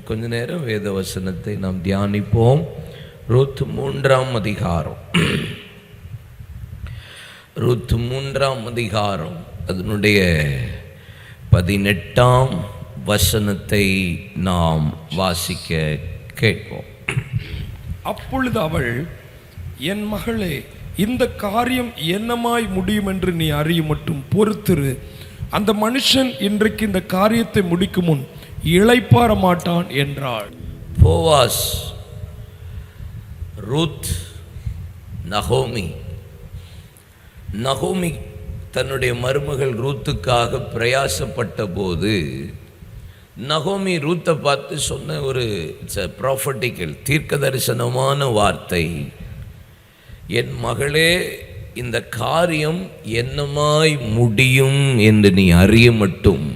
கொஞ்ச நேரம் வேத வசனத்தை நாம் தியானிப்போம். ரூத் 3ஆம் அதிகாரம், ரூத் 3ஆம் அதிகாரம் அதனுடைய 18ஆம் வசனத்தை நாம் வாசிக்க கேட்போம். அப்பொழுது அவள், என் மகளே, இந்த காரியம் என்னமாய் முடியும் என்று நீ அறியும் மட்டும் பொறுத்திரு. அந்த மனுஷன் இன்றைக்கு இந்த காரியத்தை முடிக்கும் முன் இளைப்பாற மாட்டான் என்றாள். போவாஸ், ரூத், நகோமி தன்னுடைய மருமகள் ரூத்துக்காக பிரயாசப்பட்ட போது நகோமி ரூத்தை பார்த்து சொன்ன ஒரு ப்ராஃபட்டிக்கல் தீர்க்க தரிசனமான வார்த்தை, என் மகளே, இந்த காரியம் என்னமாய் முடியும் என்று நீ அறிய மட்டும்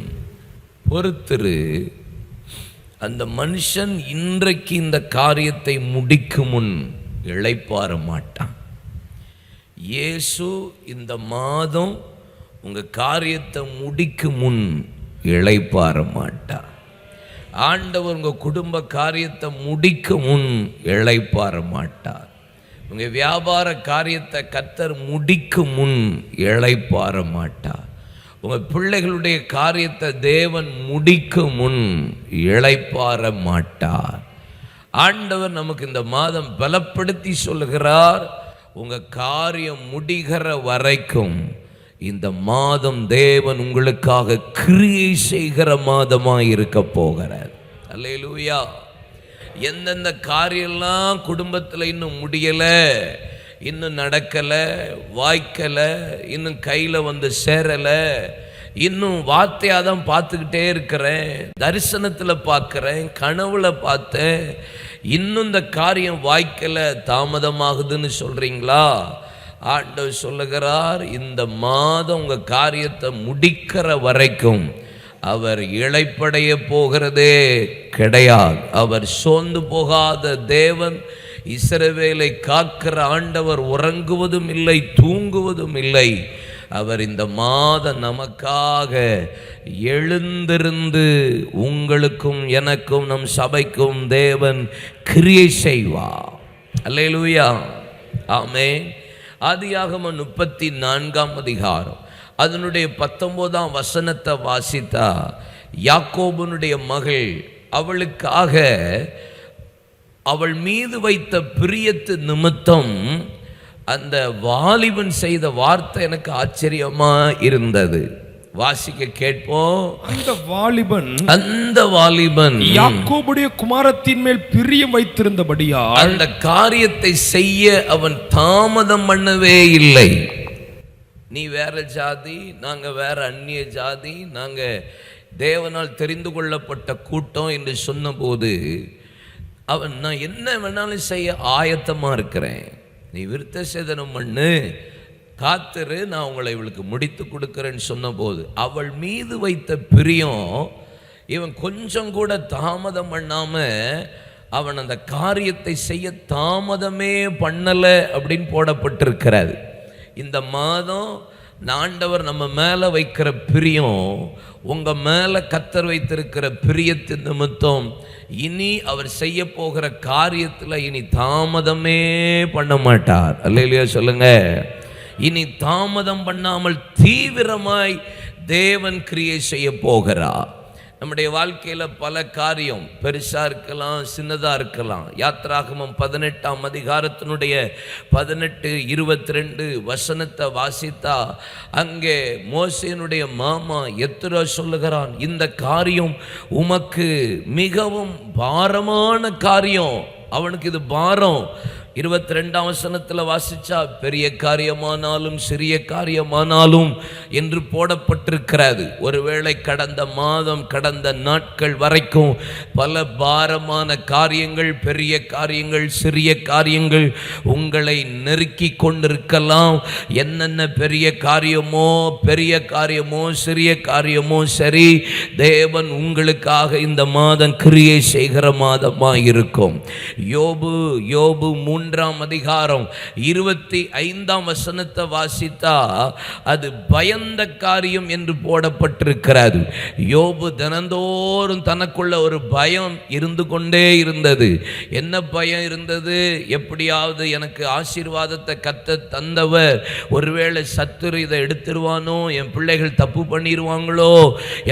பொறுத்திரு. அந்த மனுஷன் இன்றைக்கு இந்த காரியத்தை முடிக்கும் முன் இளைப்பாற மாட்டான். இயேசு இந்த மாதம் உங்க காரியத்தை முடிக்கும் முன் இளைப்பாற மாட்டார். ஆண்டவர் உங்க குடும்ப காரியத்தை முடிக்கும் முன் இளைப்பாற மாட்டார். உங்க வியாபார காரியத்தை கர்த்தர் முடிக்கும் முன் இளைப்பாற மாட்டார். உங்க பிள்ளைகளுடைய காரியத்தை தேவன் முடிக்கும் முன் இளைப்பாற மாட்டார். ஆண்டவர் நமக்கு இந்த மாதம் பலப்படுத்தி சொல்லுகிறார், உங்க காரியம் முடிகிற வரைக்கும் இந்த மாதம் தேவன் உங்களுக்காக கிரியை செய்கிற மாதமாய் இருக்க போகிறார். அல்லேலூயா. எந்தெந்த காரியம்லாம் குடும்பத்தில் இன்னும் முடியலை, இன்னும் நடக்கலை, வாய்க்கலை, இன்னும் கையில் வந்து சேரலை, இன்னும் வார்த்தையாக தான் பார்த்துக்கிட்டே இருக்கிறேன், தரிசனத்தில் பார்க்குறேன், கனவுல பார்த்தேன், இன்னும் இந்த காரியம் வாய்க்கலை, தாமதமாகுதுன்னு சொல்கிறீங்களா? ஆண்டவர் சொல்லுகிறார், இந்த மாதம் உங்கள் காரியத்தை முடிக்கிற வரைக்கும் அவர் இளைப்படைய போகிறதே கிடையாது. அவர் சோர்ந்து போகாத தேவன், இஸ்ரவேலை காக்கிற ஆண்டவர், உறங்குவதும் இல்லை, தூங்குவதும் இல்லை. அவர் இந்த மாதம் நமக்காக எழுந்திருந்து உங்களுக்கும் எனக்கும் நம் சபைக்கும் தேவன் கிரியை செய்வார். அல்லேலூயா, ஆமென். ஆதியாகமம் 34ஆம் அதிகாரம் அதனுடைய 19ஆம் வசனத்தை வாசித்தா, யாக்கோபுனுடைய மகள், அவளுக்காக அவள் மீது வைத்த பிரியத்து நிமித்தம் அந்த வாலிபன் செய்த வார்த்தை எனக்கு ஆச்சரியமா இருந்தது. வாசிக்க கேட்போம். அந்த வாலிபன் யாக்கோபுடைய குமாரத்தின் மேல் பிரியம் வைத்திருந்தபடியால் அந்த காரியத்தை செய்ய அவன் தாமதம் பண்ணவே இல்லை. நீ வேற ஜாதி, நாங்க வேற அந்நிய ஜாதி, நாங்க தேவனால் தெரிந்து கொள்ளப்பட்ட கூட்டம் என்று சொன்னபோது அவன், நான் என்ன வேணாலும் செய்ய ஆயத்தமா இருக்கிறேன், நீ விருத்த சேதனம் பண்ணு, காத்திரு, நான் உங்களை இவளுக்கு முடித்து கொடுக்கிறேன்னு சொன்னபோது அவள் மீது வைத்த பிரியம் இவன் கொஞ்சம் கூட தாமதம் பண்ணாம அவன் அந்த காரியத்தை செய்ய தாமதமே பண்ணலை அப்படின்னு போடப்பட்டிருக்கிறாரு. இந்த மாதம் ஆண்டவர் நம்ம மேலே வைக்கிற பிரியம், உங்கள் மேலே கர்த்தர் வைத்திருக்கிற பிரியத்தின் நிமித்தம் இனி அவர் செய்ய போகிற காரியத்தில் இனி தாமதமே பண்ண மாட்டார். அல்லேலூயா சொல்லுங்க. இனி தாமதம் பண்ணாமல் தீவிரமாய் தேவன் கிரியை செய்ய போகிறார். நம்முடைய வாழ்க்கையில் பல காரியம் பெருசாக இருக்கலாம், சின்னதாக இருக்கலாம். யாத்ராகமம் 18ஆம் அதிகாரத்தினுடைய 18-22 வசனத்தை வாசித்தா, அங்கே மோசேனுடைய மாமா எத்ரோ சொல்லுகிறான், இந்த காரியம் உமக்கு மிகவும் பாரமான காரியம். அவனுக்கு இது பாரம். 22ஆம் வசனத்தில் வாசிச்சா, பெரிய காரியமானாலும் சிறிய காரியமானாலும் என்று போடப்பட்டிருக்கிறது. ஒருவேளை கடந்த மாதம், கடந்த நாட்கள் வரைக்கும் பல பாரமான காரியங்கள், பெரிய காரியங்கள், சிறிய காரியங்கள் உங்களை நெருக்கி கொண்டிருக்கலாம். என்னென்ன பெரிய காரியமோ சிறிய காரியமோ சரி, தேவன் உங்களுக்காக இந்த மாதம் கிரியை செய்கிற மாதமாக இருக்கும். யோபு 35 வாசித்தா அது பயந்த காரியம் என்று போடப்பட்டிருக்கிறது. யோபு தினந்தோறும் தனக்குள்ள ஒரு பயம் இருந்து கொண்டே இருந்தது. என்ன பயம் இருந்தது? எப்படியாவது எனக்கு ஆசீர்வாதத்தை தந்தவர் ஒருவேளை சத்துரு இதை எடுத்துருவானோ, என் பிள்ளைகள் தப்பு பண்ணிடுவாங்களோ,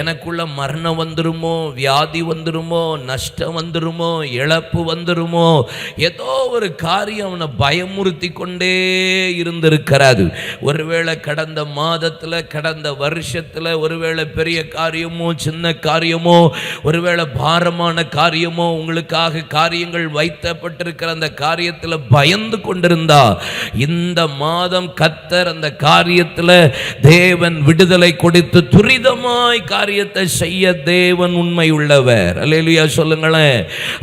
எனக்குள்ள மரணம் வந்துருமோ, வியாதி வந்துருமோ, நஷ்டம் வந்துருமோ, இழப்பு வந்துருமோ, ஏதோ ஒரு காரியம் அவனை பயமுறுத்தி கொண்டே இருந்திருக்கிறாரு. ஒருவேளை கடந்த மாதத்துல, கடந்த வருஷத்துல ஒருவேளை பெரிய காரியமோ சின்ன காரியமோ, ஒருவேளை பாரமான காரியமோ, உங்களுக்காக காரியங்கள் வைத்தப்பட்டிருக்கிற அந்த காரியத்துல பயந்து கொண்டிருந்தா, இந்த மாதம் கர்த்தர் அந்த காரியத்துல தேவன் விடுதலை கொடுத்து துரிதமாய் காரியத்தை செய்ய தேவன் உண்மை உள்ளவர். அல்லேலூயா சொல்லுங்களேன்.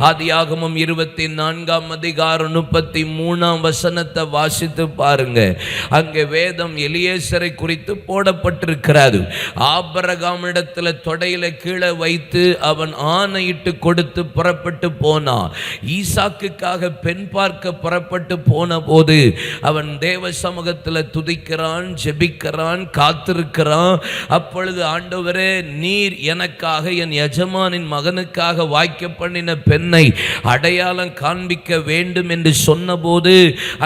ஆதியாகமம் 24:33 வாசித்து பாருங்க. அங்கே வேதம் எலியேசரை குறித்து போடப்பட்டிருக்கிறது. ஆபிரகாமிடத்தில் தொடையில கீழே வைத்து அவன் ஆணையிட்டு கொடுத்து புறப்பட்டு போனான். ஈசாக்குக்காக பெண் பார்க்க புறப்பட்டு போன போது அவன் தேவ சமூகத்தில் துதிக்கிறான், ஜெபிக்கிறான், காத்திருக்கிறான். அப்பொழுது ஆண்டவரே, நீர் எனக்காக என் எஜமானின் மகனுக்காக வாய்க்க பண்ணின பெண்ணை அடையாளம் காண்பிக்க வேண்டும் என்று சொன்னபோது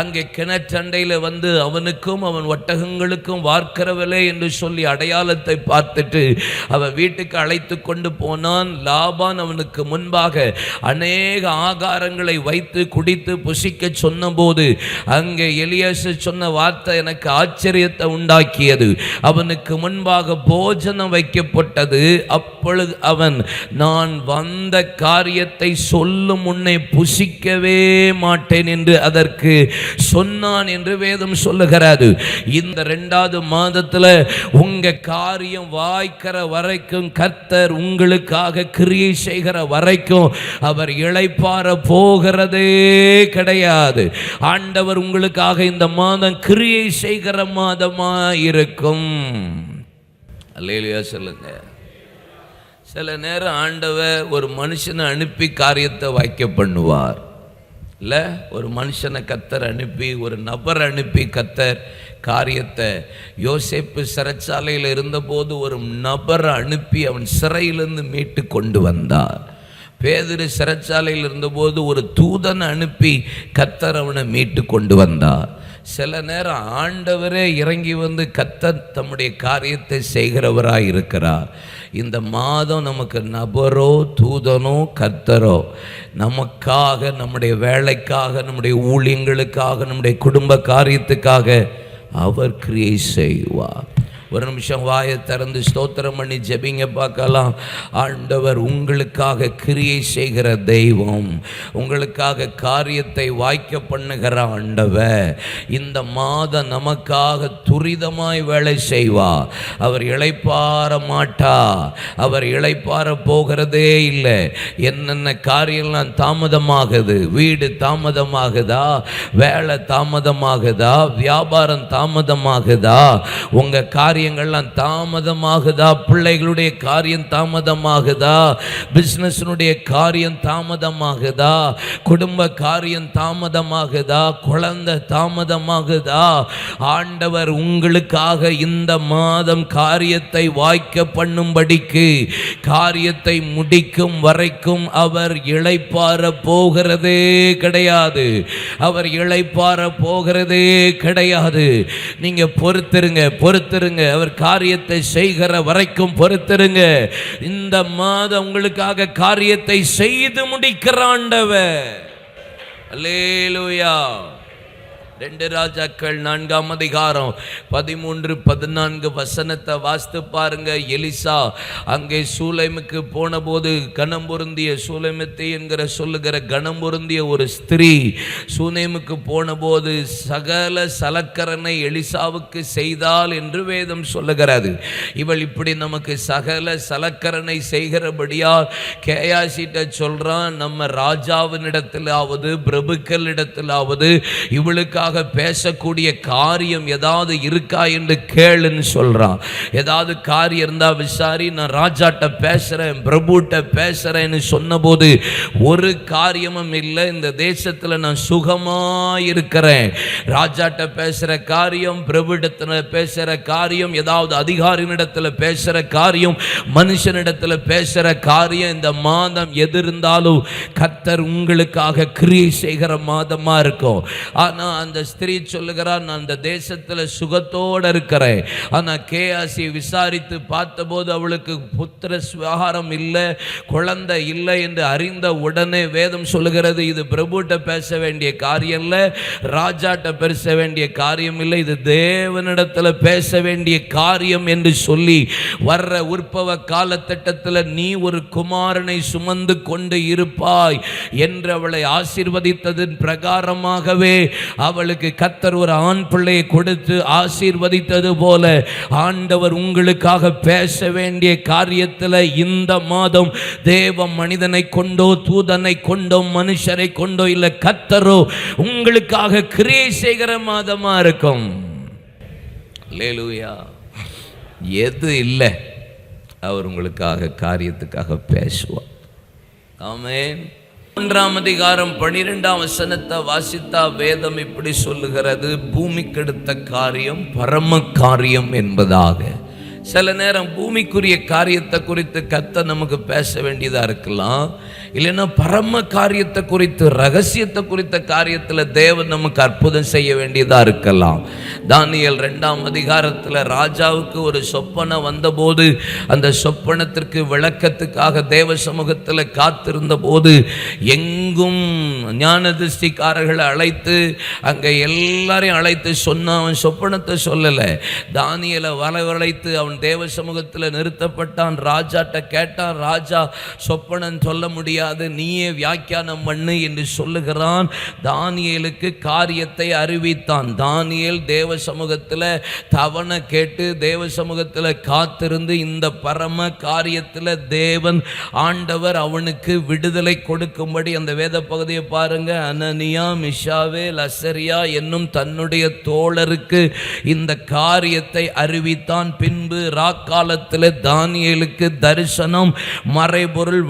அங்கே கிணற்றண்டையில் வந்து அவனுக்கும் அவன் ஒட்டகங்களுக்கும் வார்க்கிறவளே என்று சொல்லி அடையாளத்தை பார்த்துட்டு அவன் வீட்டுக்கு அழைத்து கொண்டு போனான். லாபான் அவனுக்கு முன்பாக அநேக ஆகாரங்களை வைத்து குடித்து புசிக்க சொன்னபோது அங்கே எலியேசர் சொன்ன வார்த்தை எனக்கு ஆச்சரியத்தை உண்டாக்கியது. அவனுக்கு முன்பாக போஜனம் வைக்கப்பட்டது. அப்பொழுது அவன், நான் வந்த காரியத்தை சொல்லும் முன்னே புசிக்கவே மாட்டேன் என்று அதற்கு சொன்னான் என்று வேதம் சொல்லுகிறது. இந்த 2வது மாதத்துல உங்க காரியம் வாய்க்கிற வரைக்கும், கர்த்தர் உங்களுக்காக கிரியை செய்கிற வரைக்கும் அவர் இளைப்பாற போகிறதே கிடையாது. ஆண்டவர் உங்களுக்காக இந்த மாதம் கிரியை செய்கிற மாதமா இருக்கும். அல்லேலூயா சொல்லுங்க. சில நேரம் ஆண்டவர் ஒரு மனுஷனை அனுப்பி காரியத்தை வாய்க்க பண்ணுவார். இல்லை, ஒரு மனுஷனை கர்த்தர் அனுப்பி, ஒரு நபர் அனுப்பி கர்த்தர் காரியத்தை, யோசேப்பு சிறைச்சாலையில் இருந்தபோது ஒரு நபரை அனுப்பி அவன் சிறையிலிருந்து மீட்டு கொண்டு வந்தார். பேதுரு சிறைச்சாலையில் இருந்தபோது ஒரு தூதனை அனுப்பி கர்த்தர் அவனை மீட்டு கொண்டு வந்தார். சில நேரம் ஆண்டவரே இறங்கி வந்து கர்த்தர் தம்முடைய காரியத்தை செய்கிறவராய் இருக்கிறார். இந்த மாதம் நமக்கு நபரோ தூதனோ கர்த்தரோ நமக்காக, நம்முடைய வேலைக்காக, நம்முடைய ஊழியங்களுக்காக, நம்முடைய குடும்ப காரியத்துக்காக அவர் கிரியை செய்வார். ஒரு நிமிஷம் வாயை திறந்து ஸ்தோத்திரம் பண்ணி ஜெபிங்க பார்க்கலாம். ஆண்டவர் உங்களுக்காக கிரியை செய்கிற தெய்வம், உங்களுக்காக காரியத்தை வாய்க்க பண்ணுகிற ஆண்டவர் இந்த மாதம் நமக்காக துரிதமாய் வேலை செய்வார். அவர் இளைப்பாற மாட்டார். அவர் இளைப்பாற போகிறதே இல்லை. என்னென்ன காரியம்லாம் தாமதமாகுது, வீடு தாமதமாகுதா, வேலை தாமதமாகுதா, வியாபாரம் தாமதமாகுதா, உங்க காரியங்கள்லாம் தாமதமாகுதா, பிள்ளைகளுடைய காரியம் தாமதமாகுதா, பிசினஸ்னுடைய காரியம் தாமதமாகுதா, குடும்ப காரியம் தாமதமாகுதா, குழந்தை தாமதமாகுதா, ஆண்டவர் உங்களுக்காக இந்த மாதம் காரியத்தை வாய்க்க பண்ணும்படிக்கு, காரியத்தை முடிக்கும் வரைக்கும் அவர் இளைப்பாற போகிறதே கிடையாது. அவர் இளைப்பாற போகிறதே கிடையாது. நீங்க பொறுத்திருங்க. அவர் காரியத்தை செய்கிற வரைக்கும் பொறுத்திருங்க. இந்த மாதம் உங்களுக்காக காரியத்தை செய்து முடிக்கிற ஆண்டவர். அல்லேலூயா. 2 ராஜாக்கள் 4:13-14 வாசித்து பாருங்க. எலிசா அங்கே சூலைமுக்கு போன போது கனம் பொருந்திய சூலைமத்தை என்கிற சொல்லுகிற கனம் பொருந்திய ஒரு ஸ்திரீ சூனேமுக்கு போன போது சகல சலக்கரனை எலிசாவுக்கு செய்தாள் என்று வேதம் சொல்லுகிறது. இவள் இப்படி நமக்கு சகல சலக்கரனை செய்கிறபடியால் கேயாசிட்ட சொல்றான், நம்ம ராஜாவினிடத்திலாவது பிரபுக்களிடத்திலாவது இவளுக்காக உங்களுக்காக பேசக்கூடிய காரியம் ஏதாவது இருக்கா என்று கேளுன்னு சொல்றான். ஏதாவது காரியம் இருந்தா விசாரி, நான் ராஜாட்ட பேசுறேன், பிரபுட்ட பேசுறேன்னு சொன்னபோது ஒரு காரியமும் இல்லை. இந்த தேசத்துல நான் சுகமா இருக்கிறேன். ராஜாட்ட பேசுற காரியம், பிரபுடத்துல பேசுற காரியம், ஏதாவது அதிகாரியினிடத்துல பேசுற காரியம், மனுஷனிடத்துல பேசுற காரியம், இந்த மாதம் எது இருந்தாலும் கர்த்தர் உங்களுக்காக கிரியை செய்கிற மாதமா இருக்கும். ஆனா அந்த ஸ்திரீ சொல்லுகிறார், நான் அந்த தேசத்துல சுகத்தோடு இருக்கிறேன். ஆனா கேயாசி விசாரித்து பார்த்தபோது அவளுக்கு புத்திர விவகாரம் இல்லை, குழந்தை இல்லை என்று அறிந்த உடனே வேதம் சொல்லுகிறது, இது பிரபுட்ட பேச வேண்டிய காரியம் இல்லை, ராஜாட்ட பேச வேண்டிய காரியம் இல்லை, இது தேவனிடத்துல பேச வேண்டிய காரியம் என்று சொல்லி வர்ற உற்பவ காலத்திட்டத்தில் நீ ஒரு குமாரனை சுமந்து கொண்டு இருப்பாய் என்று அவளை ஆசீர்வதித்ததின் பிரகாரமாகவே அவளுக்கு கர்த்தர் ஒரு ஆண் பிள்ளையை கொடுத்து ஆசீர்வதித்தது போல ஆண்டவர் உங்களுக்காக பேச வேண்டிய காரியத்தில் இந்த மாதம் தேவ மனிதனை கொண்டோ தூதனை கொண்டோ மனுஷரை கொண்டோ இல்லை, கர்த்தரோ உங்களுக்காக கிரியை செய்கிற மாதமா இருக்கும். அல்லேலூயா. எது இல்லை அவர் உங்களுக்காக காரியத்துக்காக பேசுவார். ஆமென். 1ஆம் அதிகாரம் 12ஆம் வசனத்தை வாசித்தா வேதம் இப்படி சொல்லுகிறது, பூமிக்கெடுத்த காரியம் பரம காரியம் என்பதாக. சில நேரம் பூமிக்குரிய காரியத்தை குறித்து கர்த்தர் நமக்கு பேச வேண்டியதா இருக்கலாம், இல்லைன்னா பரம காரியத்தை குறித்து, ரகசியத்தை குறித்த காரியத்தில் தேவன் நமக்கு அற்புதம் செய்ய வேண்டியதா இருக்கலாம். தானியேல் 2ஆம் அதிகாரத்தில் ராஜாவுக்கு ஒரு சொப்பனை வந்தபோது அந்த சொப்பனத்திற்கு விளக்கத்துக்காக தேவ சமூகத்தில் காத்திருந்த போது எங்கும் ஞான திருஷ்டிக்காரர்களை அழைத்து அங்கே எல்லாரையும் அழைத்து சொன்ன, அவன் சொப்பனத்தை சொல்லலை, தானியேலை வரவழைத்து அவன் தேவ சமூகத்தில் நிறுத்தப்பட்டான். ராஜாட்ட கேட்டான், ராஜா சொப்பனம் சொல்ல முடியாது, நீயே வியாக்கியானம் பண்ணு என்று சொல்லுகிறான். தானியேலுக்கு காரியத்தை அறிவித்தான். தானியேல் தேவ சமூகத்தில் தவணை கேட்டு தேவ சமூகத்தில் காத்திருந்து இந்த பரம காரியத்தில் தேவன் ஆண்டவர் அவனுக்கு விடுதலை கொடுக்கும்படி, அந்த வேத பகுதியை பாருங்க, அனனியா மிஷாவேல் அசரியா என்னும் தன்னுடைய தோழருக்கு இந்த காரியத்தை அறிவித்தான். பின்பு ராக்காலத்தில் தானியேலுக்கு தரிசனம் மறைபொருள்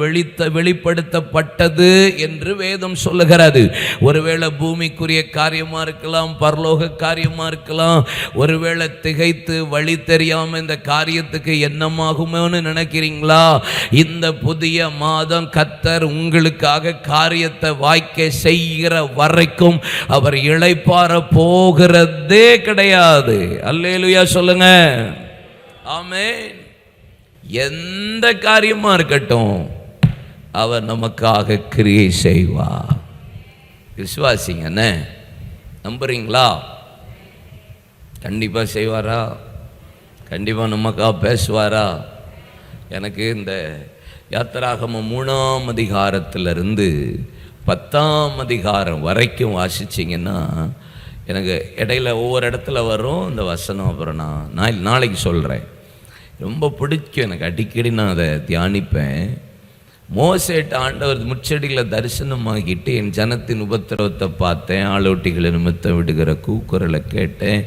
வெளிப்படுத்தப்பட்டது என்று வேதம் சொல்லுகிறது. ஒருவேளை பூமிக்குரிய காரியமா இருக்கலாம், பரலோக காரியமா இருக்கலாம். ஒருவேளை திகைத்து வழி தெரியாம இந்த காரியத்துக்கு என்னமாகுமோன்னு நினைக்கிறீங்களா? இந்த புதிய மாதம் கர்த்தர் உங்களுக்காக காரியத்தை வாய்க்க செய்கிற வரைக்கும் அவர் இளைப்பாற போகிறதே கிடையாது. அல்லேலூயா சொல்லுங்க. ஆமென். எந்த காரியமா இருக்கட்டும் அவர் நமக்காக கிரியை செய்வார். விசுவாசிங்க, நம்புறீங்களா? கண்டிப்பா செய்வாரா? கண்டிப்பா நமக்காக பேசுவாரா? எனக்கு இந்த யாத்திராகமம் 3ஆம் அதிகாரத்திலிருந்து 10ஆம் அதிகாரம் வரைக்கும் வாசிச்சிங்கன்னா எனக்கு இடையில ஒவ்வொரு இடத்துல வரும் இந்த வசனம். அப்புறம் நான் நாளைக்கு சொல்கிறேன். ரொம்ப பிடிக்கும் எனக்கு, அடிக்கடி நான் அதை தியானிப்பேன். மோசேட்ட ஆண்டவர் முச்செடியில் தரிசனமாகிட்டு என் ஜனத்தின் உபத்திரவத்தை பார்த்தேன், ஆளோட்டிகளை நிமித்தம் விடுகிற கூக்குரலை கேட்டேன்,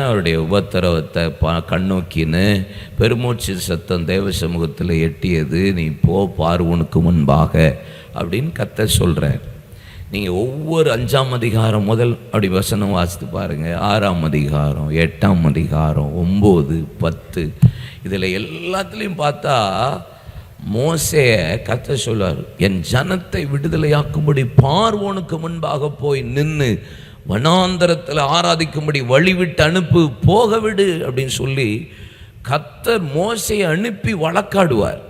அவருடைய உபத்திரவத்தை கண்ணோக்கின்னு பெருமூச்சு சத்தம் தேவ சமூகத்தில் எட்டியது, நீ போ பார்வோனுக்கு முன்பாக அப்படின்னு கர்த்தர் சொல்கிறேன். நீங்கள் ஒவ்வொரு 5ஆம் அதிகாரம் முதல் அப்படி வசனம் வாசித்து பாருங்கள். 6ஆம் அதிகாரம், 8ஆம் அதிகாரம், 9, 10 இதில் எல்லாத்துலேயும் பார்த்தா மோசேயை கர்த்தர் சொல்வார், என் ஜனத்தை விடுதலையாக்கும்படி பார்வோனுக்கு முன்பாக போய் நின்று வனாந்தரத்தில் ஆராதிக்கும்படி வழிவிட்டு அனுப்பு, போக விடு அப்படின்னு சொல்லி கர்த்தர் மோசேயை அனுப்பி வழக்காடுவார்,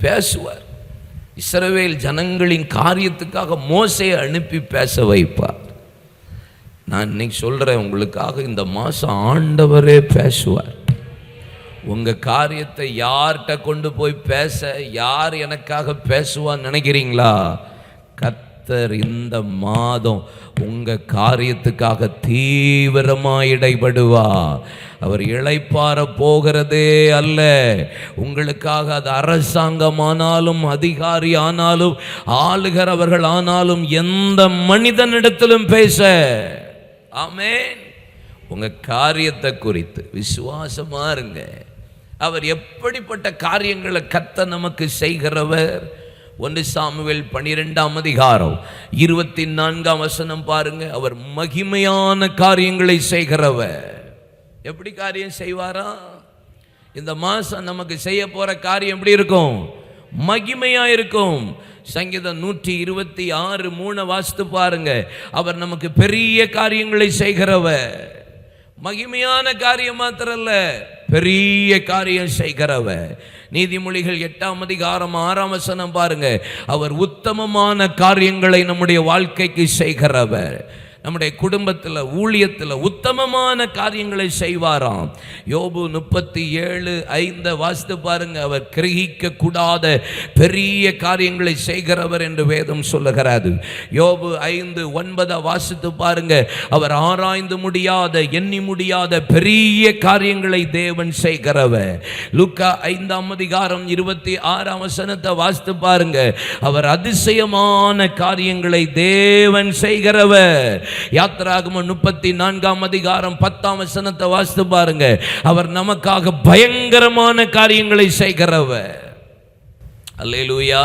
பேசுவார். இஸ்ரவேல் ஜனங்களின் காரியத்துக்காக மோசேயை அனுப்பி பேச வைப்பார். நான் இன்னைக்கு சொல்கிறேன், உங்களுக்காக இந்த மாதம் ஆண்டவரே பேசுவார். உங்கள் காரியத்தை யார்கிட்ட கொண்டு போய் பேச, யார் எனக்காக பேசுவான்னு நினைக்கிறீங்களா? கர்த்தர் இந்த மாதம் உங்கள் காரியத்துக்காக தீவிரமாக இடைபடுவா. அவர் இளைப்பாற போகிறதே அல்ல. உங்களுக்காக அது அரசாங்கமானாலும், அதிகாரி ஆனாலும், ஆளுகிறவர்கள் ஆனாலும், எந்த மனிதனிடத்திலும் பேச ஆமென். உங்க காரியத்தை குறித்து விசுவாசமா இருங்க. அவர் எப்படிப்பட்ட காரியங்களை கர்த்தர் நமக்கு செய்கிறவர். 1 சாமுவேல் 12:24 பாருங்க. அவர் மகிமையான காரியங்களை செய்கிறவர். எப்படி காரியம் செய்வாரா? இந்த மாசம் நமக்கு செய்ய போற காரியம் எப்படி இருக்கும்? மகிமையா இருக்கும். சங்கீதம் 126:3 வாசித்து பாருங்க. அவர் நமக்கு பெரிய காரியங்களை செய்கிறவர். மகிமையான காரியம் மாத்திரல்ல, பெரிய காரியம் செய்கிறவர். நீதிமொழிகள் 8:6 பாருங்க. அவர் உத்தமமான காரியங்களை நம்முடைய வாழ்க்கைக்கு செய்கிறவர். நம்முடைய குடும்பத்தில், ஊழியத்தில் உத்தமமான காரியங்களை செய்வாராம். யோபு 37:5 வாசித்து பாருங்க. அவர் கிரகிக்க கூடாத பெரிய காரியங்களை செய்கிறவர் என்று வேதம் சொல்லுகிறது. யோபு 5:9 வாசித்து பாருங்க. அவர் ஆராய்ந்து முடியாத, எண்ணி முடியாத பெரிய காரியங்களை தேவன் செய்கிறவர். லூக்கா 5:26 வாசித்து பாருங்க. அவர் அதிசயமான காரியங்களை தேவன் செய்கிறவர். யாத்திராகமம் 34:10 வாசித்து பாருங்க. அவர் நமக்காக பயங்கரமான காரியங்களை செய்கிறவர். அல்லேலூயா.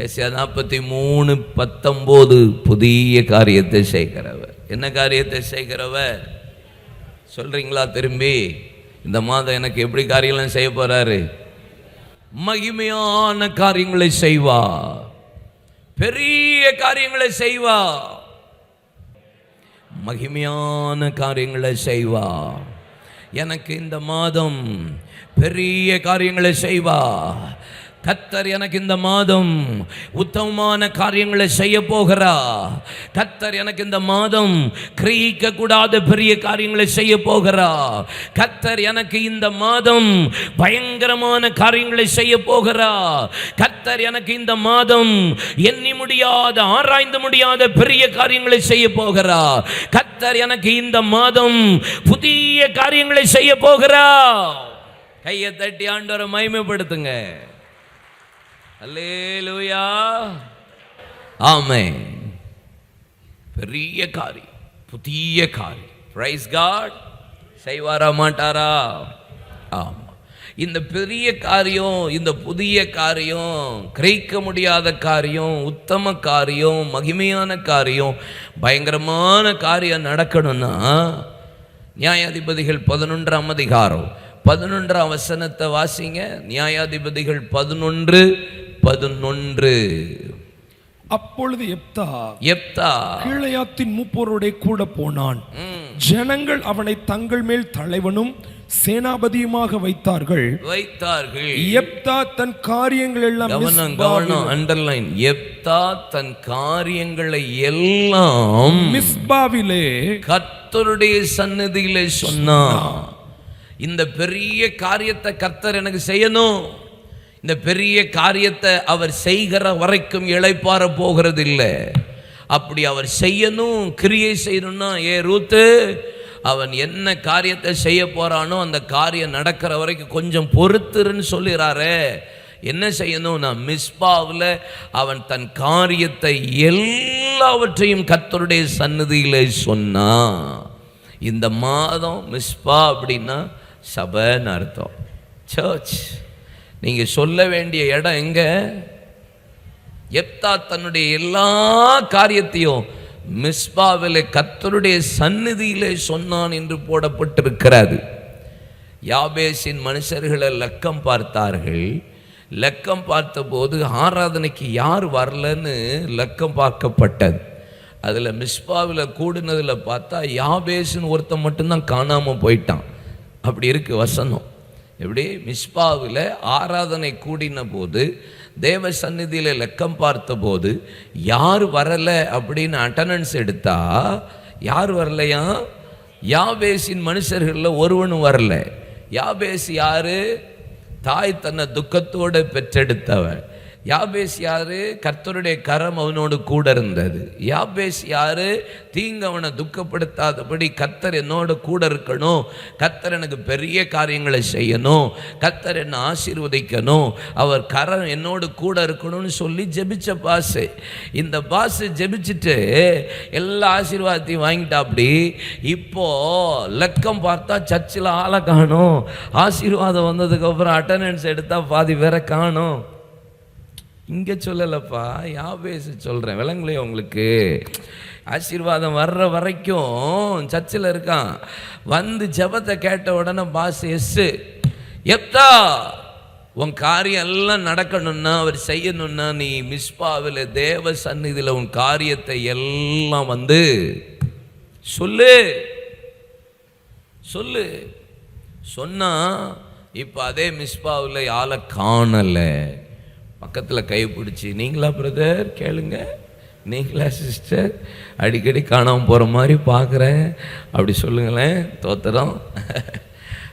ஏசாயா 43:19 புதிய காரியத்தை செய்கிறவர். என்ன காரியத்தை செய்கிறவர் சொல்றீங்களா? திரும்பி இந்த மாதம் எனக்கு எப்படி காரியங்கள் செய்ய போறாரு? மகிமையான காரியங்களை செய்வார். பெரிய காரியங்களை செய்வார். மகிமையான காரியங்களை செய்வார். எனக்கு இந்த மாதம் பெரிய காரியங்களை செய்வார். கர்த்தர் எனக்கு இந்த மாதம் உத்தமமான காரியங்களை செய்ய போகிறார். கர்த்தர் எனக்கு இந்த மாதம் கிரகிக்க கூடாத பெரிய காரியங்களை செய்ய போகிறார். கர்த்தர் எனக்கு இந்த மாதம் பயங்கரமான காரியங்களை செய்ய போகிறார். கர்த்தர் எனக்கு இந்த மாதம் எண்ணி முடியாத, ஆராய்ந்து முடியாத பெரிய காரியங்களை செய்ய போகிறார். கர்த்தர் எனக்கு இந்த மாதம் புதிய காரியங்களை செய்ய போகிறார். கையை தட்டி ஆண்டவரை மகிமைப்படுத்துங்க. அல்லேலூயா. ஆமென். பெரிய காரியம், புதிய காரியம். Praise God. செய்வாரா மாட்டாரா? ஆமா. இந்த பெரிய காரியம், இந்த புதிய காரியம், கிரகிக்க முடியாத காரியம், உத்தம காரியம், மகிமையான காரியம், பயங்கரமான காரியம் நடக்கணும்னா நியாயாதிபதிகள் 11:11 வாசிங்க. நியாயாதிபதிகள் 11:11. அப்பொழுது எப்தா கீலேயாத்தின் மூப்பரோட கூட போனான். ஜனங்கள் அவனை தங்கள் மேல் தலைவனும் சேனாபதியுமாக வைத்தார்கள். எப்தா தன் காரியங்கள் எல்லாம், கவனம், அண்டர்லைன், எப்தா தன் காரியங்களை எல்லாம் மிஸ்பாவிலே கர்த்தருடைய சந்நிதியிலே சொன்னான். இந்த பெரிய காரியத்தை கர்த்தர் எனக்கு செய்யணும். இந்த பெரிய காரியத்தை அவர் செய்கிற வரைக்கும் இளைப்பாற போகிறது இல்லை. அப்படி அவர் செய்யணும், கிரியை செய்யணும்னா, ரூத்து அவன் என்ன காரியத்தை செய்ய போறானோ அந்த காரியம் நடக்கிற வரைக்கும் கொஞ்சம் பொறுத்துருன்னு சொல்லுறாரு. என்ன செய்யணும்? நான் மிஸ்பாவில் அவன் தன் காரியத்தை எல்லாவற்றையும் கர்த்தருடைய சந்நிதியிலே சொன்னான். இந்த மாதம் மிஸ்பா அப்படின்னா சபைன்னு அர்த்தம், சர்ச். நீங்க சொல்ல வேண்டிய இடம் எங்க? எப்தா தன்னுடைய எல்லா காரியத்தையும் மிஸ்பாவிலே கர்த்தருடைய சந்நிதியிலே சொன்னான் என்று போடப்பட்டிருக்கிறது. யாபேசின் மனுஷர்களை லக்கம் பார்த்தார்கள். லக்கம் பார்த்தபோது ஆராதனைக்கு யார் வரலன்னு லக்கம் பார்க்கப்பட்டது. அதில் மிஸ்பாவில் கூடினதில் பார்த்தா யாபேஸ்ன்னு ஒருத்தன் மட்டும்தான் காணாமல் போயிட்டான். அப்படி இருக்கு வசனம். எப்படி? மிஸ்பாவில் ஆராதனை கூடின போது, தேவ சந்நிதியில் லக்கம் பார்த்த போது யார் வரலை அப்படின்னு அட்டண்டன்ஸ் எடுத்தா யார் வரலையா? யாபேசின் மனுஷர்களில் ஒருவனும் வரல. யாபேஸ் யாரு? தாய் தன்னை துக்கத்தோடு பெற்றெடுத்தவன். யாபேஸ் யாரு? கர்த்தருடைய கரம் அவனோடு கூட இருந்தது. யாபேஸ் யாரு? தீங்கு அவனை துக்கப்படுத்தாதபடி கர்த்தர் என்னோட கூட இருக்கணும், கர்த்தர் எனக்கு பெரிய காரியங்களை செய்யணும், கர்த்தர் என்னை ஆசீர்வதிக்கணும், அவர் கரம் என்னோடு கூட இருக்கணும்னு சொல்லி ஜெபிச்ச பாஸ். இந்த பாஸ் ஜெபிச்சுட்டு எல்லா ஆசீர்வாதத்தையும் வாங்கிட்டா. அப்படி இப்போ லக்கம் பார்த்தா சர்ச்சில் ஆளை காணும். ஆசீர்வாதம் வந்ததுக்கப்புறம் அட்டண்டன்ஸ் எடுத்தா பாதி வேற காணும். இங்கே சொல்லலப்பா, யாபேசு சொல்கிறேன், விளங்கலையே உங்களுக்கு? ஆசீர்வாதம் வர்ற வரைக்கும் சர்ச்சில் இருக்கான். வந்து ஜெபத்தை கேட்ட உடனே பாஸ் எப்தா உன் காரியம் எல்லாம் நடக்கணும்னா, அவர் செய்யணும்னா, நீ மிஸ்பாவில் தேவ சந்நிதியில் உன் காரியத்தை எல்லாம் வந்து சொல்லு சொல்லு சொன்னா. இப்போ அதே மிஸ்பாவில் ஆளை காணலை. பக்கத்தில் கை பிடிச்சி, நீங்களா பிரதர் கேளுங்க, நீங்களா சிஸ்டர், அடிக்கடி காணாமல் போகிற மாதிரி பார்க்குறேன், அப்படி சொல்லுங்களேன். தோத்திரம்.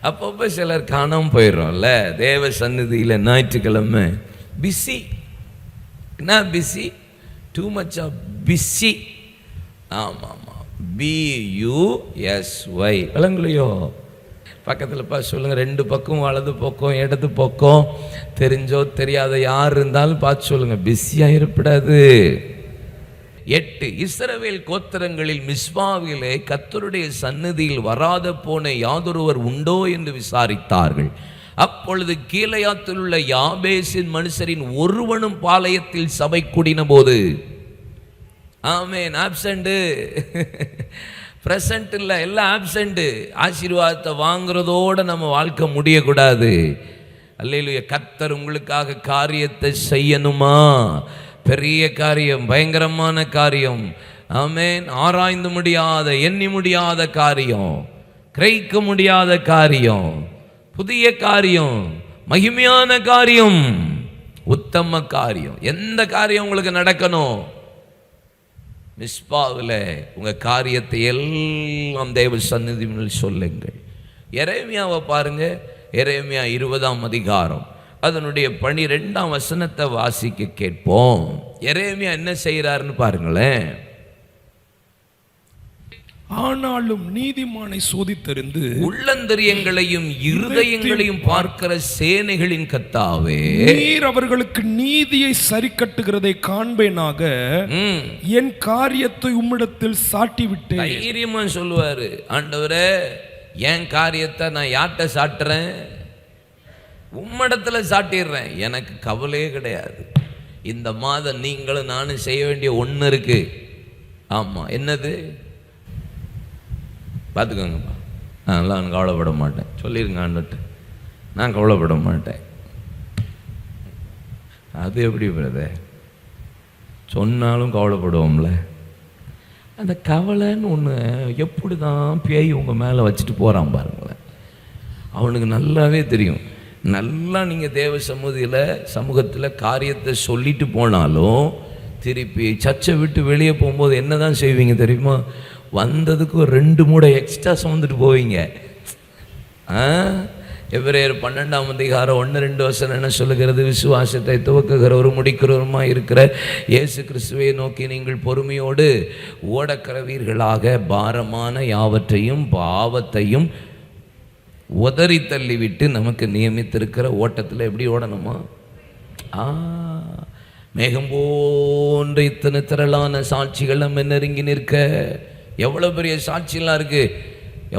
அப்பப்போ சிலர் காணாமல் போயிடுறோம்ல தேவ சந்நிதியில். ஞாயிற்றுக்கிழமை பிஸி. என்ன busy? Too much of busy. ஆமாம் ஆமாம், BUSY. விளங்கலையோ? பக்கத்தில் பார்த்து சொல்லுங்கள், ரெண்டு பக்கம் வலது பக்கம் இடது பக்கம் தெரிஞ்சோ தெரியாத யார் இருந்தாலும் பார்த்து சொல்லுங்கள், பிஸியாக இருப்படாது. 8 இஸ்ரவேல் கோத்திரங்களில் மிஸ்பாவிலே கர்த்தருடைய சந்நிதியில் வராத போன யாதொருவர் உண்டோ என்று விசாரித்தார்கள். அப்பொழுது கீலேயாத்தில் உள்ள யாபேசின் மனுஷரின் ஒருவனும் பாளையத்தில் சபை கூடின போது, ஆமென், ஆப்சென்ட், ப்ரெசன்ட் இல்லை, எல்லாம் ஆப்சென்ட். ஆசீர்வாதத்தை வாங்குறதோடு நம்ம வாழ்க்கை முடியக்கூடாது. அல்லேலூயா. கர்த்தர் உங்களுக்காக காரியத்தை செய்யணுமா? பெரிய காரியம், பயங்கரமான காரியம், ஆமென், ஆராய்ந்து முடியாத, எண்ணி முடியாத காரியம், கிரகிக்க முடியாத காரியம், புதிய காரியம், மகிமையான காரியம், உத்தம காரியம். எந்த காரியம் உங்களுக்கு நடக்கணும்? மிஸ்பாவில் உங்கள் காரியத்தை எல்லாம் தேவ சந்நிதியில் சொல்லுங்கள். எரேமியாவை பாருங்க. எரேமியா 20ஆம் அதிகாரம் அதனுடைய 12ஆம் வசனத்தை வாசிக்க கேட்போம். எரேமியா என்ன செய்கிறாருன்னு பாருங்களேன். ஆனாலும் நீதிமானை சோதித்தறிந்து உள்ளந்தரியங்களையும் இருதயங்களையும் பார்க்கிற சேனைகளின் கர்த்தாவே, நீர் அவர்களுக்கு நீதியை சரி கட்டுகிறதை காண்பேனாக என் காரியத்தை உம்மிடத்தில் சாட்டி விட்டேன். தைரியமா சொல்லுவாரு, ஆண்டவரே என் காரியத்தை நான் யார்கிட்ட சாட்டுறேன்? உம்மிடத்துல சாட்டிடுறேன். எனக்கு கவலையே கிடையாது. இந்த மாதம் நீங்களும் நானும் செய்ய வேண்டிய ஒன்று இருக்கு. ஆமா, என்னது? பார்த்துக்கோங்கப்பா. நான் கவலைப்பட மாட்டேன். சொல்லிடுங்க ஆண்டுட்டு, நான் கவலைப்பட மாட்டேன். அது எப்படி பிரதர்? சொன்னாலும் கவலைப்படுவோம்ல. அந்த கவலைன்னு ஒன்று எப்படி தான் பேய் உங்கள் மேலே வச்சுட்டு போகிறான் பாருங்களேன். அவனுக்கு நல்லாவே தெரியும். நல்லா நீங்கள் தேவ சமூகத்தில் காரியத்தை சொல்லிட்டு போனாலும் திருப்பி சர்ச்சை விட்டு வெளியே போகும்போது என்ன தான் செய்வீங்க தெரியுமா? வந்ததுக்கு ஒரு 2 மூடை எக்ஸ்ட்ரா சுமந்துட்டு போவீங்க. எபிரேயர் 12ஆம் அதிகாரம் 1-2 வசனம் என்ன சொல்லுகிறது? விசுவாசத்தை துவக்குகிறவரும் முடிக்கிறவருமாய் இருக்கிற இயேசு கிறிஸ்துவை நோக்கி நீங்கள் பொறுமையோடு ஓடக்கரவீர்களாக பாரமான யாவற்றையும் பாவத்தையும் உதறி தள்ளிவிட்டு நமக்கு நியமித்திருக்கிற ஓட்டத்தில் எப்படி ஓடணுமா? மேகம் போன்ற இத்தனை திரளான சாட்சிகள் நம்ம நெருங்கி நிற்க. எவ்வளோ பெரிய சாட்சியெல்லாம் இருக்கு.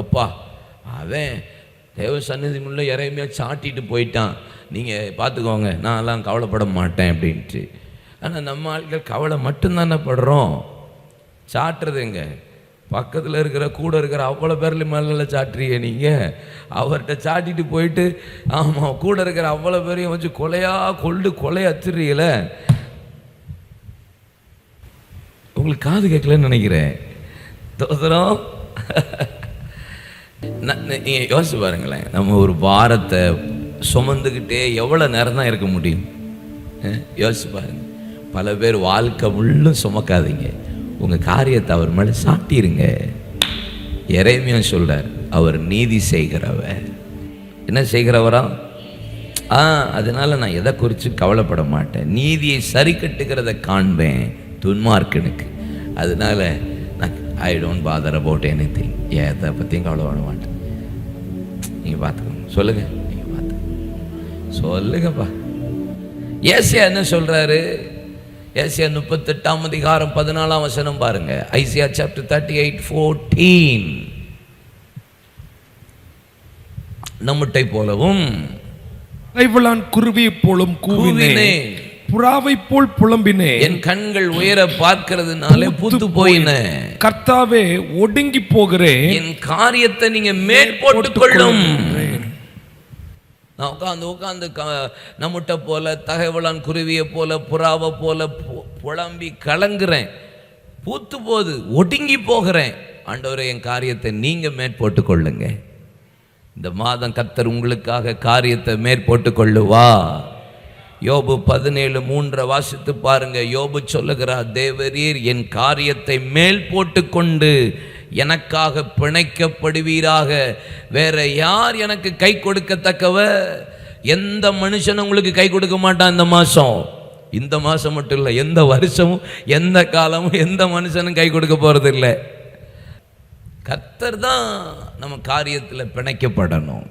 எப்பா அவன் தேவ சந்நிதி முள்ள எரையுமே சாட்டிட்டு போயிட்டான், நீங்கள் பார்த்துக்கோங்க, நான்லாம் கவலைப்பட மாட்டேன் அப்படின்ட்டு. ஆனால் நம்ம ஆட்கள் கவலை மட்டும்தானே படுறோம். சாட்டுறதுங்க பக்கத்தில் இருக்கிற கூட இருக்கிற அவ்வளோ பேர்ல மேலே சாட்டுறீங்க நீங்கள். அவர்கிட்ட சாட்டிட்டு போயிட்டு ஆமாம் கூட இருக்கிற அவ்வளோ பேரையும் வச்சு கொலை அத்துறீங்கள. உங்களுக்கு காது கேட்கலன்னு நினைக்கிறேன். தோசரம் நீங்கள் யோசிச்சு பாருங்களேன். நம்ம ஒரு பாரத்தை சுமந்துக்கிட்டே எவ்வளோ நேரம் தான் இருக்க முடியும்? யோசிச்சு பாருங்க. பல பேர் வாழ்க்கை முள்ளும் சுமக்காதீங்க. உங்கள் காரியத்தை அவர் மேலே சாட்டிருங்க. எரேமியா சொல்றார், அவர் நீதி செய்கிறவர். என்ன செய்கிறவரா? அதனால நான் எதை குறித்து கவலைப்பட மாட்டேன். நீதியை சரி கட்டுகிறத காண்பேன் துன்மார்க்கனுக்கு. அதனால நான் I don't father about anything. எதை பற்றியும் கவலைப்பட மாட்டேன். நீங்கள் பார்த்துக்கோங்க. சொல்லுங்க, நீங்கள் பார்த்துக்கோங்க. சொல்லுங்கப்பா. ஏசியா என்ன சொல்றாரு? ஏசியா 38ஆம் அதிகாரம் 14ஆம் வசனம் பாருங்க. Isaiah chapter 38:14. நம்முட்டை போலவும் ஐவலான் குருவியை போலும் கூவினேன், புறாவை போல் புலம்பினேன், என் கண்கள் உயர பார்க்கிறதுனாலே பூத்து போயின. கர்த்தாவே ஒடுங்கி போகிறேன், என் காரியத்தை நீங்க மேற்போட்டுக் கொள்ளும். நான் உட்காந்து நம்முட்ட போல, தகைவலான் குருவியை போல, புறாவை போல புலம்பி கலங்குறேன். பூத்து போது ஒடுங்கி போகிறேன். ஆண்டவரே, என் காரியத்தை நீங்க மேற்போட்டு கொள்ளுங்க. இந்த மாதம் கர்த்தர் உங்களுக்காக காரியத்தை மேற்போட்டு கொள்ளுவா. யோபு 17:3 வாசித்து பாருங்க. யோபு சொல்லுகிறார், தேவரீர் என் காரியத்தை மேல் போட்டு கொண்டு எனக்காக பிணைக்கப்படுவீராக. வேற யார் எனக்கு கை கொடுக்கத்தக்கவ? எந்த மனுஷனும் உங்களுக்கு கை கொடுக்க மாட்டான் இந்த மாதம் மட்டும் இல்லை, எந்த வருஷமும் எந்த காலமும் எந்த மனுஷனும் கை கொடுக்க போகிறது இல்லை. கர்த்தர் தான் நம்ம காரியத்தில் பிணைக்கப்படணும்.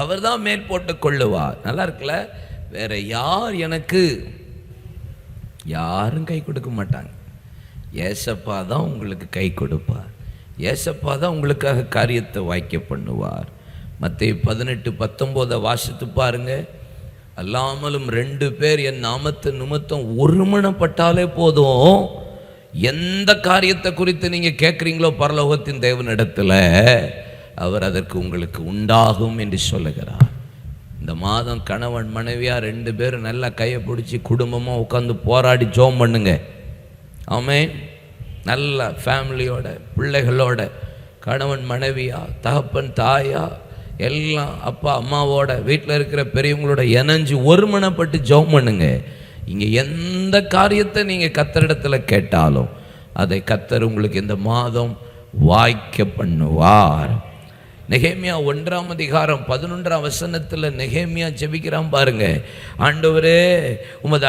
அவர் தான் மேல் போட்டு கொள்ளுவார். நல்லா இருக்குல்ல? வேற யார் எனக்கு? யாரும் கை கொடுக்க மாட்டாங்க. ஏசப்பா தான் உங்களுக்கு கை கொடுப்பார். ஏசப்பா தான் உங்களுக்காக காரியத்தை வாய்க்க பண்ணுவார். மத்தேயு 18:19 வாசித்து பாருங்க. அல்லாமலும் 2 பேர் என் நாமத்து நிமித்தம் ஒருமனப்பட்டாலே போதும், எந்த காரியத்தை குறித்து நீங்க கேட்குறீங்களோ பரலோகத்தின் தேவனிடத்துல அவர் அதற்கு உங்களுக்கு உண்டாகும் என்று சொல்லுகிறார். இந்த மாதம் கணவன் மனைவியா 2 பேரும் நல்லா கையை பிடிச்சி குடும்பமாக உட்காந்து போராடி ஜோம் பண்ணுங்க. ஆமென். நல்ல ஃபேமிலியோட, பிள்ளைகளோட, கணவன் மனைவியா, தகப்பன் தாயா, எல்லாம் அப்பா அம்மாவோட, வீட்டில் இருக்கிற பெரியவங்களோட இணைஞ்சு ஒருமனப்பட்டு ஜெபம் பண்ணுங்க. இங்கே எந்த காரியத்தை நீங்கள் கர்த்தரிடத்தில் கேட்டாலும் அதை கர்த்தர் உங்களுக்கு இந்த மாதம் வாய்க்க பண்ணுவார். நெகேமியா 1ஆம் அதிகாரம் 11ஆம் வசனத்தில் நெகேமியா ஜெபிக்கிறான் பாருங்க. ஆண்டவரே, உமது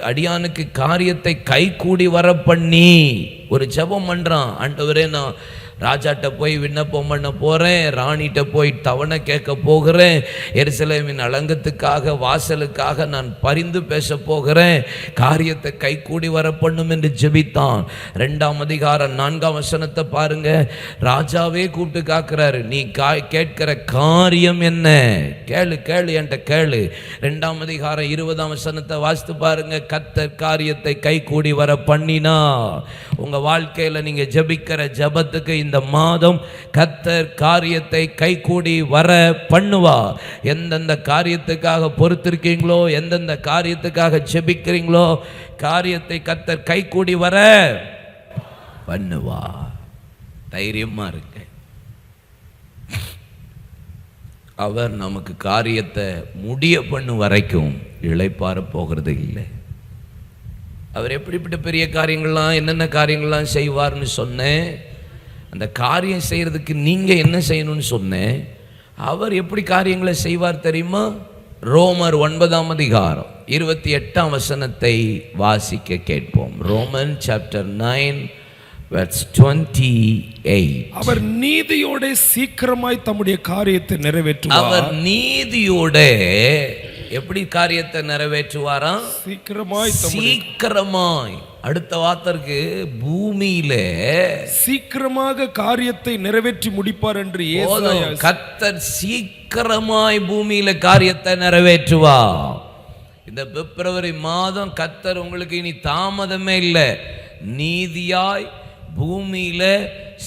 அடியானுக்கு காரியத்தை கை கூடி வர பண்ணி ஒரு ஜெபம் பண்றான். ஆண்டவரே, நான் ராஜாட்ட போய் விண்ணப்பம் பண்ண போகிறேன், ராணிகிட்ட போய் தவணை கேட்க போகிறேன், எருசலேமின் அலங்கத்துக்காக வாசலுக்காக நான் பரிந்து பேச போகிறேன், காரியத்தை கை கூடி வர பண்ணும் என்று ஜெபித்தான். 2ஆம் அதிகாரம் 4ஆம் வசனத்தை பாருங்க. ராஜாவே கூப்பிட்டு காக்கிறாரு, நீ கேட்கிற காரியம் என்ன? கேளு என்கிட்ட கேளு. 2ஆம் அதிகாரம் 20ஆம் வசனத்தை வாசித்து பாருங்க. கர்த்தர் காரியத்தை கை கூடி வர பண்ணினா உங்க வாழ்க்கையில நீங்க ஜெபிக்கிற ஜெபத்துக்கு இந்த மாதம் கர்த்தர் காரியத்தை கைகூடி வர பண்ணுவா. எந்தெந்த காரியத்துக்காக பொறுத்திருக்கீங்களோ, எந்தெந்த காரியத்துக்காக ஜெபிக்கிறீங்களோ, காரியத்தை கர்த்தர் கைகூடி வர பண்ணுவா. தைரியமா இருக்க. அவர் நமக்கு காரியத்தை முடிய பண்ணும் வரைக்கும் இளைப்பாற போகிறது இல்லை. அவர் எப்படிப்பட்ட பெரிய காரியங்கள்லாம், என்னென்ன காரியங்கள்லாம் செய்வார்னு சொன்னேன். அந்த காரியம் செய்கிறதுக்கு நீங்கள் என்ன செய்யணும்னு சொன்னேன். அவர் எப்படி காரியங்களை செய்வார் தெரியுமா? ரோமர் 9ஆம் அதிகாரம் 28ஆம் வசனத்தை வாசிக்க கேட்போம். Roman chapter 9 verse 28. அவர் நீதியோட சீக்கிரமாய் தம்முடைய காரியத்தை நிறைவேற்றுவார். அவர் நீதியோட எப்படி காரியத்தை நிறைவேற்றுவாராம்? சீக்கிரமாய். அடுத்த வார்த்தைக்கு பூமியில சீக்கிரமாக காரியத்தை நிறைவேற்றி முடிப்பார் என்று கர்த்தர் சீக்கிரமாய் பூமியில காரியத்தை நிறைவேற்றுவா. இந்த பிப்ரவரி மாதம் கர்த்தர் உங்களுக்கு இனி தாமதமே இல்லை. நீதியாய் பூமியில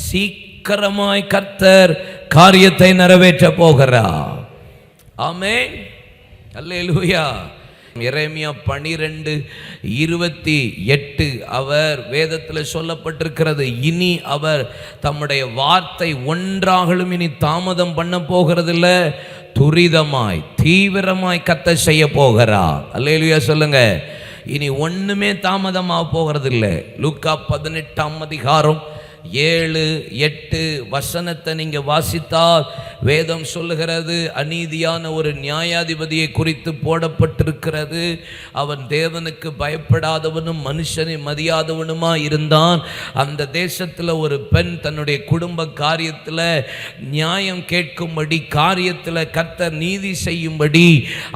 சீக்கிரமாய் கர்த்தர் காரியத்தை நிறைவேற்ற போகிறார். ஆமென். அல்லேலூயா. எரேமியா 12:28 அவர் வேதத்தில் சொல்லப்பட்டிருக்கிறது, இனி அவர் தம்முடைய வார்த்தை ஒன்றாகலும் இனி தாமதம் பண்ண போகிறதில்ல, துரிதமாய் தீவிரமாய் கர்த்தர் செய்ய போகிறார். அல்லேலூயா சொல்லுங்க. இனி ஒண்ணுமே தாமதமாக போகிறதில்லை. லூக்கா 18ஆம் அதிகாரம் 7-8 வசனத்தை நீங்க வாசித்தால் வேதம் சொல்லுகிறது, அநீதியான ஒரு நியாயாதிபதியை குறித்து போடப்பட்டிருக்கிறது. அவன் தேவனுக்கு பயப்படாதவனும் மனுஷனை மதியாதவனுமா இருந்தான். அந்த தேசத்தில் ஒரு பெண் தன்னுடைய குடும்ப காரியத்தில் நியாயம் கேட்கும்படி, காரியத்தில் கர்த்தர் நீதி செய்யும்படி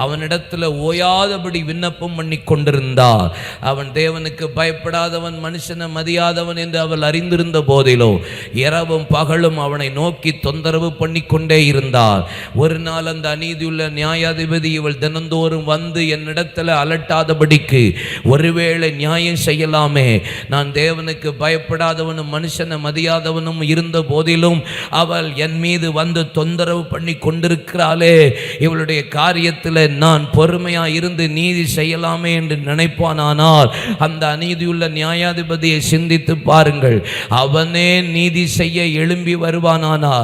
அவனிடத்தில் ஓயாதபடி விண்ணப்பம் பண்ணி கொண்டிருந்தார். அவன் தேவனுக்கு பயப்படாதவன் மனுஷனை மதியாதவன் என்று அவள் அறிந்திருந்த போதிலோ இரவும் பகலும் அவனை நோக்கி தொந்தரவு பண்ணி கொண்டே இருந்தார். ஒரு நாள் அந்த அநீதியுள்ள நியாயாதிபதி இவள் தினந்தோறும் வந்து என்னிடத்தில் அலட்டாதபடிக்கு, ஒருவேளை நியாயம் செய்யலாமே, நான் தேவனுக்கு பயப்படாதவனும் மனுஷனை மதியாதவனும் இருந்த போதிலும் அவள் என் மீது வந்து தொந்தரவு பண்ணி கொண்டிருக்கிறாளே, இவளுடைய காரியத்தில் நான் பொறுமையா இருந்து நீதி செய்யலாமே என்று நினைப்பானால் அந்த அநீதியுள்ள நியாயாதிபதியை சிந்தித்து பாருங்கள். அவனே நீதி செய்ய எழும்பி வருவானானா,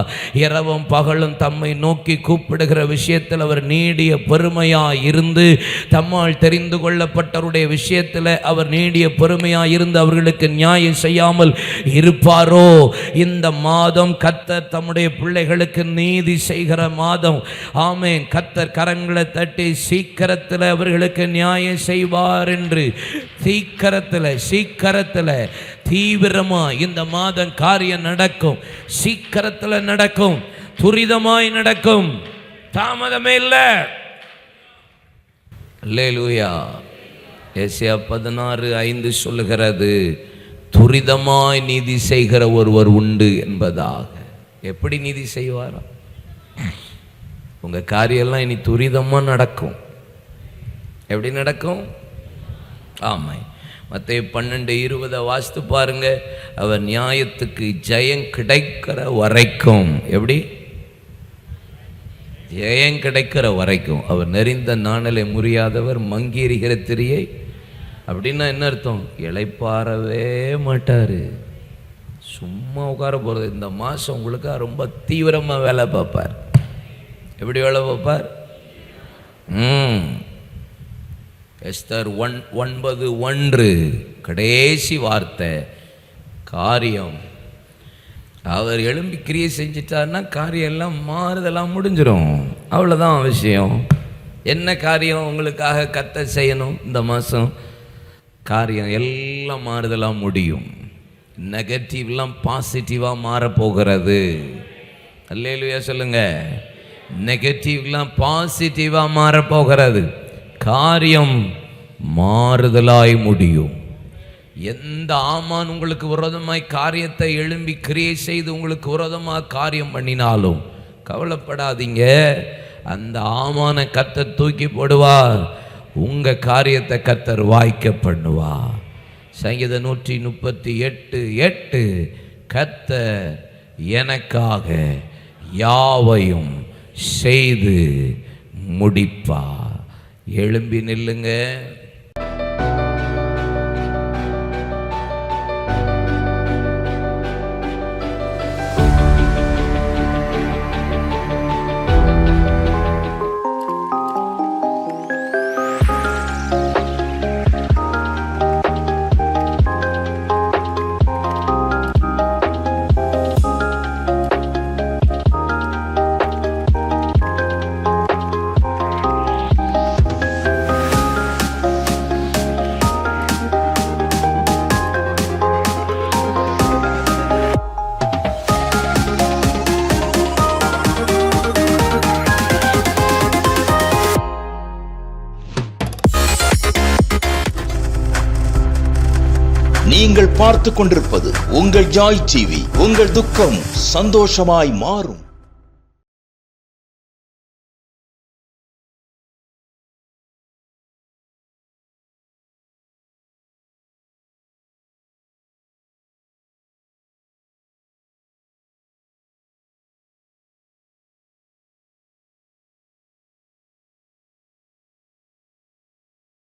இரவும் பகலும் தம்மை நோக்கி கூப்பிடுகிற விஷயத்தில் அவர் நீடிய பொறுமையா இருந்து, தம்மால் தெரிந்து கொள்ளப்பட்டவருடைய விஷயத்தில் அவர் நீடிய பொறுமையா இருந்து அவர்களுக்கு நியாயம் செய்யாமல் இருப்பாரோ? இந்த மாதம் கர்த்தர் தம்முடைய பிள்ளைகளுக்கு நீதி செய்கிற மாதம். ஆமென். கர்த்தர் கரங்களை தட்டி சீக்கிரத்தில் அவர்களுக்கு நியாயம் செய்வார் என்று, சீக்கிரத்தில் தீவிரமா இந்த மாதம் காரியம் நடக்கும். சீக்கிரத்தில் நடக்கும், துரிதமாய் நடக்கும், தாமதமே இல்லை. அல்லேலூயா. ஏசாயா 16:5 சொல்லுகிறது, துரிதமாய் நீதி செய்கிற ஒருவர் உண்டு என்பதாக. எப்படி நீதி செய்வாரா? உங்க காரியெல்லாம் இனி துரிதமா நடக்கும். எப்படி நடக்கும்? ஆமாம். மத்தேயு 12:20 வாசித்து பாருங்க. அவர் நியாயத்துக்கு ஜெயம் கிடைக்கிற வரைக்கும், எப்படி ஜெயம் கிடைக்கிற வரைக்கும், அவர் நெறிந்த நாணலை முறியாதவர், மங்கி எறிகிற திரியை. அப்படின்னா என்ன அர்த்தம்? இளைப்பாறவே மாட்டார், சும்மா உட்கார போகிறது. இந்த மாதம் உங்களுக்கு ரொம்ப தீவிரமாக வேலை பார்ப்பார். எப்படி வேலை பார்ப்பார்? எஸ்தர் 9:1 கடைசி வார்த்தை, காரியம். அவர் எழும்பி கிரியை செஞ்சிட்டார்னா காரியம் எல்லாம் மாறுதெல்லாம் முடிஞ்சிடும். அவ்வளோதான் விஷயம். என்ன காரியம் உங்களுக்காக கர்த்தர் செய்யணும் இந்த மாதம்? காரியம் எல்லாம் மாறுதெல்லாம் முடியும். நெகட்டிவ்லாம் பாசிட்டிவாக மாறப்போகிறது. அல்லேலூயா சொல்லுங்க. நெகட்டிவ்லாம் பாசிட்டிவாக மாறப்போகிறது. காரியம் மாறுதலாய் முடியும். எந்த ஆமான் உங்களுக்கு விரோதமாய் காரியத்தை எழும்பி கிரியை செய்து உங்களுக்கு விரோதமாக காரியம் பண்ணினாலும் கவலைப்படாதீங்க. அந்த ஆமான கர்த்தர் தூக்கி போடுவார். உங்க காரியத்தை கர்த்தர் வாய்க்க பண்ணுவார். சங்கீதம் 138:8 கர்த்தர் எனக்காக யாவையும் செய்து முடிப்பார். எழும்பி நில்லுங்க. நீங்கள் பார்த்து கொண்டிருப்பது உங்கள் ஜாய் டிவி. உங்கள் துக்கம் சந்தோஷமாய் மாறும்.